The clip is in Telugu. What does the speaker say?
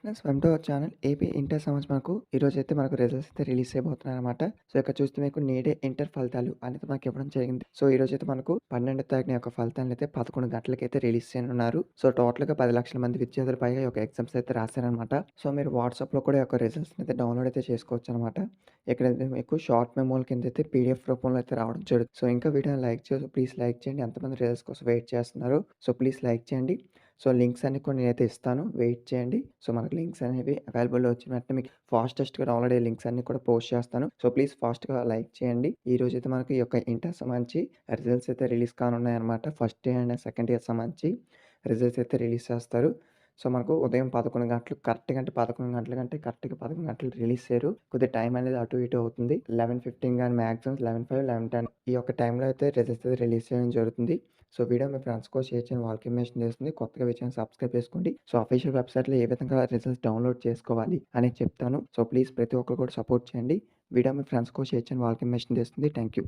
Friends welcome to our channel AP inter సంవత్సరం ఈరోజైతే మనకు రిజల్ట్స్ అయితే రిలీజ్ అయిపోతున్నాయన్నమాట. సో ఇక్కడ చూస్తే మీకు నేడే ఇంటర్ ఫలితాలు అనేది మనకి ఇవ్వడం జరిగింది. సో ఈరోజైతే మనకు 12వ తారీఖున యొక్క ఫలితాలను అయితే 11 గంటలకైతే రిలీజ్ చేయనున్నారు. సో టోటల్‌గా 10 లక్షల మంది విద్యార్థులు పైగా ఈ యొక్క ఎగ్జామ్స్ అయితే రాశారనమాట. సో మీరు వాట్సాప్‌లో కూడా ఈ యొక్క రిజల్ట్స్‌ని అయితే డౌన్‌లోడ్ అయితే చేసుకోవచ్చనమాట. ఇక్కడైతే మీకు షార్ట్ మెమోల కింద అయితే పీడీఎఫ్ రూపంలో అయితే రావడం జరుగుతుంది. సో ఇంకా వీడియోని లైక్ చేసి ప్లీజ్ లైక్ చేయండి. ఎంతమంది రిజల్ట్స్ కోసం వెయిట్ చేస్తున్నారు. సో ప్లీజ్ లైక్ చేయండి. సో లింక్స్ అన్నీ కూడా నేనైతే ఇస్తాను. వెయిట్ చేయండి. సో మనకు లింక్స్ అనేవి అవైలబుల్‌లో వచ్చిన వెంటనే మీకు ఫాస్టెస్ట్‌గా డౌన్‌లోడ్ అయ్యే లింక్స్ అన్నీ కూడా పోస్ట్ చేస్తాను. సో ప్లీజ్ ఫాస్ట్‌గా లైక్ చేయండి. ఈరోజైతే మనకు ఈ యొక్క ఇంటర్ సంబంధించి రిజల్ట్స్ అయితే రిలీజ్ కానున్నాయన్నమాట. First day and second year సంబంధించి రిజల్ట్స్ అయితే రిలీజ్ చేస్తారు. సో మనకు ఉదయం 11 గంటలు కరెక్ట్‌గా అంటే 11 గంటల కంటే కరెక్ట్‌గా 11 గంటలకు రిలీజ్ చేయరు. కొద్దిగా టైం అనేది అటు ఇటు అవుతుంది. 11:15 గాని మాక్సిమం 11:05, 11:10 ఈ యొక్క టైంలో అయితే రిజల్ట్స్ అయితే రిలీజ్ చేయడం జరుగుతుంది. సో వీడియో మీ ఫ్రెండ్స్ కూడా షేర్ చేయండి. వాళ్ళకి ఇన్ఫర్మేషన్ చేస్తుంది. కొత్తగా వచ్చి సబ్స్క్రైబ్ చేసుకోండి. సో అఫీషియల్ వెబ్‌సైట్‌లో ఏ విధంగా రిజల్ట్స్ డౌన్‌లోడ్ చేసుకోవాలి అని చెప్తాను. సో ప్లీజ్ ప్రతి ఒక్కరు కూడా సపోర్ట్ చేయండి. వీడియో మీ ఫ్రెండ్స్ కూడా షేర్ చేయండి. వాళ్ళకి ఇన్ఫర్మేషన్ చేస్తుంది. Thank you.